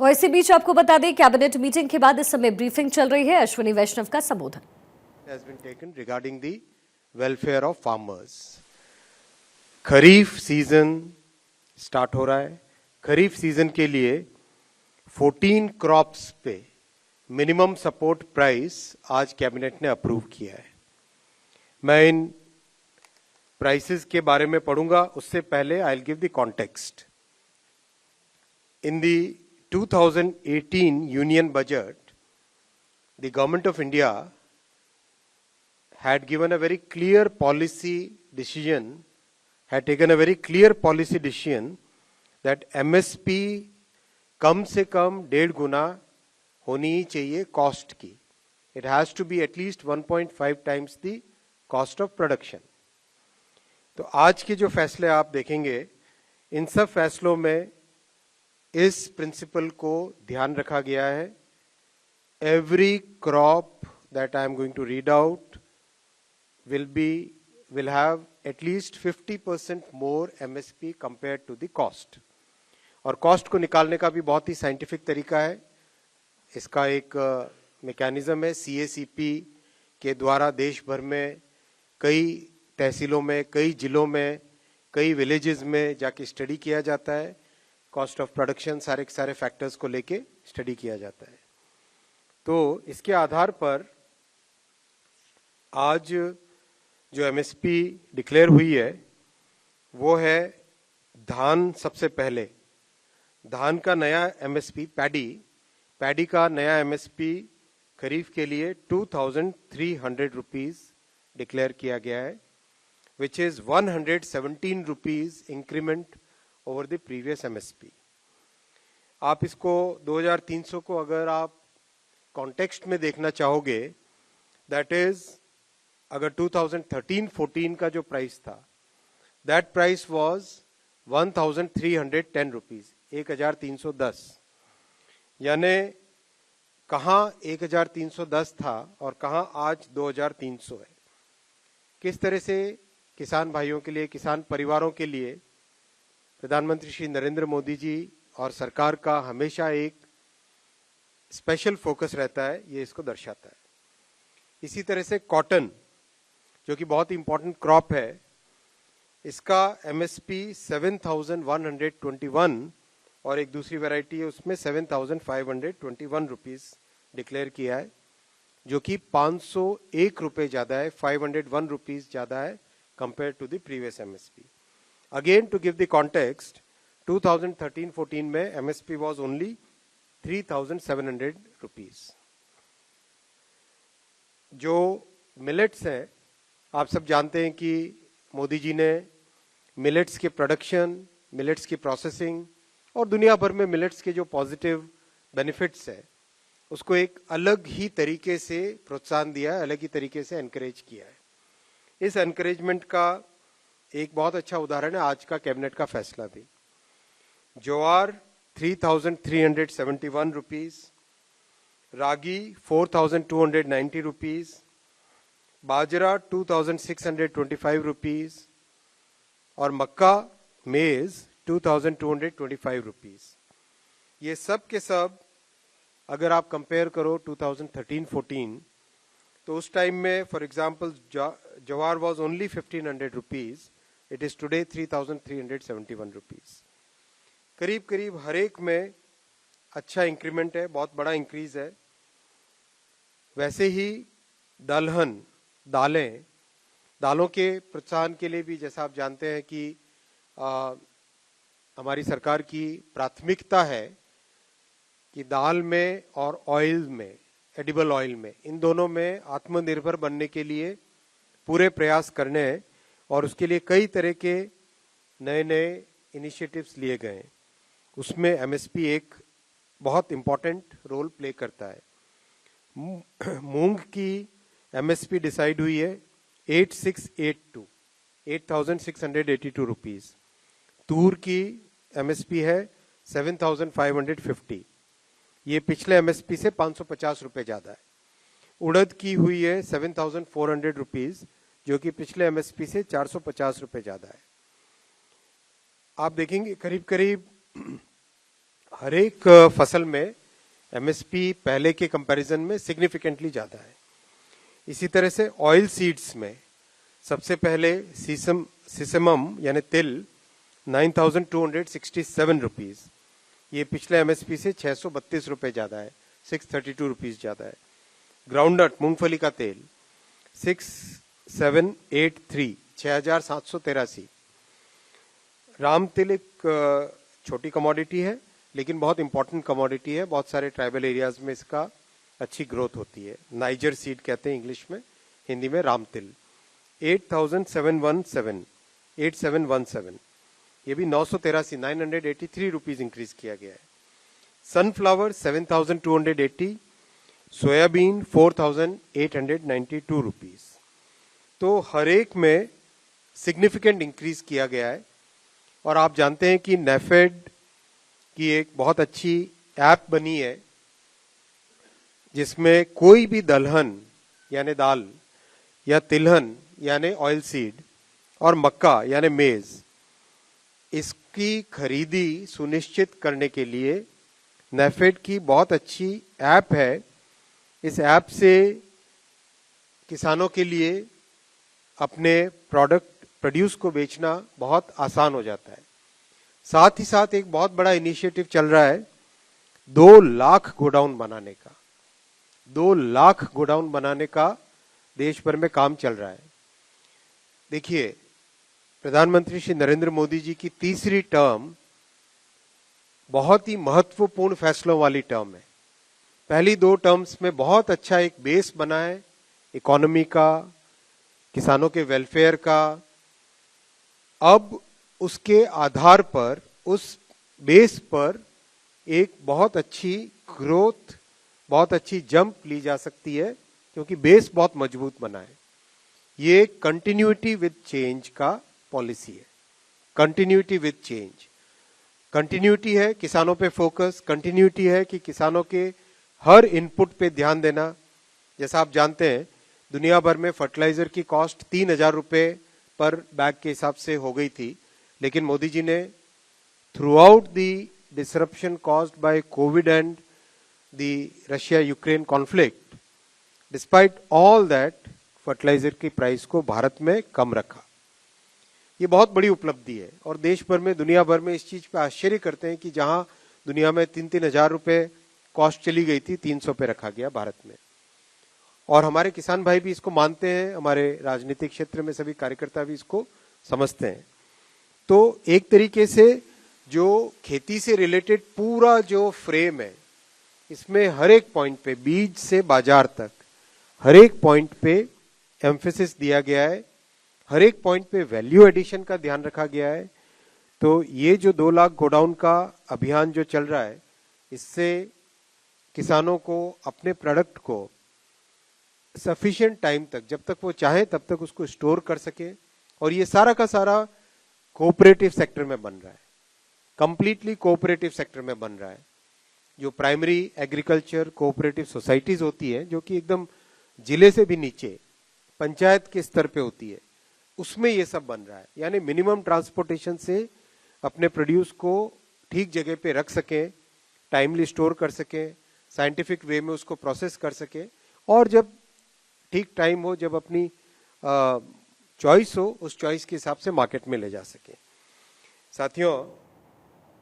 और इसी बीच आपको बता दें कैबिनेट मीटिंग के बाद इस समय ब्रीफिंग चल रही है। अश्विनी वैष्णव का संबोधन has been taken regarding the welfare of farmers. Kharif season start हो रहा है। खरीफ सीजन के लिए 14 क्रॉप्स पे मिनिमम सपोर्ट प्राइस आज कैबिनेट ने अप्रूव किया है। मैं इन प्राइसेस के बारे में पढ़ूंगा, उससे पहले I will give the context. In the 2018 union budget, the government of India had given a very clear policy decision, had taken a very clear policy decision that MSP कम से कम 1.5 गुना होनी ही चाहिए कॉस्ट की। It has to be at least 1.5 times the cost of production. तो आज के जो फैसले आप देखेंगे, इन सब फैसलों में इस प्रिंसिपल को ध्यान रखा गया है। Every crop that I am going to read out will have at least 50% more MSP compared to the cost. और कॉस्ट को निकालने का भी बहुत ही साइंटिफिक तरीका है। इसका एक मैकेनिज्म है। CACP के द्वारा देश भर में कई तहसीलों में, कई जिलों में, कई विलेजेस में जाके स्टडी किया जाता है। कॉस्ट ऑफ प्रोडक्शन सारे के सारे फैक्टर्स को लेके स्टडी किया जाता है। तो इसके आधार पर आज जो MSP डिक्लेयर हुई है वो है धान। सबसे पहले धान का नया MSP, पैडी का नया MSP खरीफ के लिए 2300 रुपीज डिक्लेयर किया गया है, which is 117 rupees increment over the previous MSP। आप इसको 2300 को अगर आप कॉन्टेक्स्ट में देखना चाहोगे, दैट इज अगर 2013-14 का जो प्राइस था, दैट प्राइस वाज 1310 रुपीज, 1310। यानी कहाँ 1310 था और कहाँ आज 2300 है। किस तरह से किसान भाइयों के लिए, किसान परिवारों के लिए प्रधानमंत्री श्री नरेंद्र मोदी जी और सरकार का हमेशा एक स्पेशल फोकस रहता है, ये इसको दर्शाता है। इसी तरह से कॉटन, जो कि बहुत इंपॉर्टेंट क्रॉप है, इसका MSP 7121 और एक दूसरी वैरायटी है उसमें 7521 रुपीज डिक्लेयर किया है, जो कि 501 रुपए ज्यादा है, 501 रुपीज ज्यादा है compare to the previous MSP। Again, to give the context, 2013-14 में MSP was only 3,700 rupees. जो मिलेट्स हैं, आप सब जानते हैं कि मोदी जी ने मिलेट्स के प्रोडक्शन, मिलेट्स की प्रोसेसिंग और दुनिया भर में मिलेट्स के जो पॉजिटिव बेनिफिट्स है, उसको एक अलग ही तरीके से प्रोत्साहन दिया है, अलग ही तरीके से एनकरेज किया है। इस एनकरेजमेंट का एक बहुत अच्छा उदाहरण है आज का कैबिनेट का फैसला भी। ज्वार 3,371 रुपीज, रागी 4,290 रुपीज, बाजरा 2,625 रुपीज और मक्का, मेज 2,225 रुपीज। ये सब के सब अगर आप कंपेयर करो 2013-14, तो उस टाइम में for example jowar was only 1,500 rupees, it is today 3,371 rupees. करीब करीब हर एक में अच्छा इंक्रीमेंट है, बहुत बड़ा इंक्रीज है। वैसे ही दलहन, दालों के प्रोत्साहन के लिए भी, जैसा आप जानते हैं कि हमारी सरकार की प्राथमिकता है कि दाल में और ऑयल में, एडिबल ऑयल में, इन दोनों में आत्मनिर्भर बनने के लिए पूरे प्रयास करने हैं और उसके लिए कई तरह के नए नए इनिशिएटिव्स लिए गए हैं। उसमें MSP एक बहुत इंपॉर्टेंट रोल प्ले करता है। मूंग की MSP डिसाइड हुई है 8,682 रुपीज। तूर की MSP है 7,550, ये पिछले MSP से 550 रुपए ज्यादा है। उड़द की हुई है 7,400 रुपीज, जो कि पिछले MSP से 450 रुपए ज्यादा है। आप देखेंगे करीब करीब हर एक फसल में एमएसपी पहले के कंपैरिजन में सिग्निफिकेंटली ज्यादा है। इसी तरह से ऑयल सीड्स में सबसे पहले सिसमम यानी तिल 9,267 रुपीज, ये पिछले एमएसपी से 632 रुपए ज्यादा है, 632 रुपीज ज्यादा है। ग्राउंडनट मूंगफली का तेल 6783, 6783। राम तिल एक छोटी कमोडिटी है लेकिन बहुत इंपॉर्टेंट कमोडिटी है, बहुत सारे ट्राइबल एरियाज में इसका अच्छी ग्रोथ होती है। नाइजर सीड कहते हैं इंग्लिश में, हिंदी में राम तिल 8717, ये भी 983, 983 रुपीज इंक्रीज किया गया है। Sunflower 7280, soybean 4892 rupees. तो हर एक में सिग्निफिकेंट इंक्रीज किया गया है। और आप जानते हैं कि नेफेड की एक बहुत अच्छी ऐप बनी है जिसमें कोई भी दलहन यानी दाल या तिलहन यानी ऑयल सीड और मक्का यानी मेज, इसकी खरीदी सुनिश्चित करने के लिए नेफेड की बहुत अच्छी ऐप है। इस ऐप से किसानों के लिए अपने प्रोड्यूस को बेचना बहुत आसान हो जाता है। साथ ही साथ एक बहुत बड़ा इनिशिएटिव चल रहा है 2 लाख गोडाउन बनाने का। 2 लाख गोडाउन बनाने का देश भर में काम चल रहा है। देखिए, प्रधानमंत्री श्री नरेंद्र मोदी जी की तीसरी टर्म बहुत ही महत्वपूर्ण फैसलों वाली टर्म है। पहली 2 टर्म्स में बहुत अच्छा एक बेस बना है इकोनॉमी का, किसानों के वेलफेयर का। अब उसके आधार पर, उस बेस पर एक बहुत अच्छी ग्रोथ, बहुत अच्छी जंप ली जा सकती है क्योंकि बेस बहुत मजबूत बना है। ये कंटिन्यूटी विद चेंज का पॉलिसी है। कंटिन्यूटी विद चेंज, कंटिन्यूटी है किसानों पे फोकस, कंटिन्यूटी है कि किसानों के हर इनपुट पे ध्यान देना। जैसा आप जानते हैं दुनिया भर में फर्टिलाइजर की कॉस्ट 3,000 रुपए पर बैग के हिसाब से हो गई थी, लेकिन मोदी जी ने throughout the disruption caused by Covid and the Russia Ukraine conflict, despite all that fertilizer की प्राइस को भारत में कम रखा। ये बहुत बड़ी उपलब्धि है और देश भर में, दुनिया भर में इस चीज पे आश्चर्य करते हैं कि जहां दुनिया में 3-3 हजार रुपए कॉस्ट चली गई थी, 300 पे रखा गया भारत में। और हमारे किसान भाई भी इसको मानते हैं, हमारे राजनीतिक क्षेत्र में सभी कार्यकर्ता भी इसको समझते हैं। तो एक तरीके से जो खेती से रिलेटेड पूरा जो फ्रेम है, इसमें हर एक पॉइंट पे, बीज से बाजार तक, हर एक पॉइंट पे एम्फेसिस दिया गया है, हर एक पॉइंट पे वैल्यू एडिशन का ध्यान रखा गया है। तो ये जो 2 लाख गोडाउन का अभियान जो चल रहा है, इससे किसानों को अपने प्रोडक्ट को सफिशिएंट टाइम तक, जब तक वो चाहे तब तक उसको स्टोर कर सके। और ये सारा का सारा कोऑपरेटिव सेक्टर में बन रहा है, कंप्लीटली कोऑपरेटिव सेक्टर में बन रहा है। जो प्राइमरी एग्रीकल्चर कोऑपरेटिव सोसाइटीज होती है, जो कि एकदम जिले से भी नीचे पंचायत के स्तर पे होती है, उसमें ये सब बन रहा है। यानी मिनिमम ट्रांसपोर्टेशन से अपने प्रोड्यूस को ठीक जगह पे रख सकें, टाइमली स्टोर कर सकें, साइंटिफिक वे में उसको प्रोसेस कर सकें, और जब ठीक टाइम हो, जब अपनी चॉइस हो, उस चॉइस के हिसाब से मार्केट में ले जा सके। साथियों,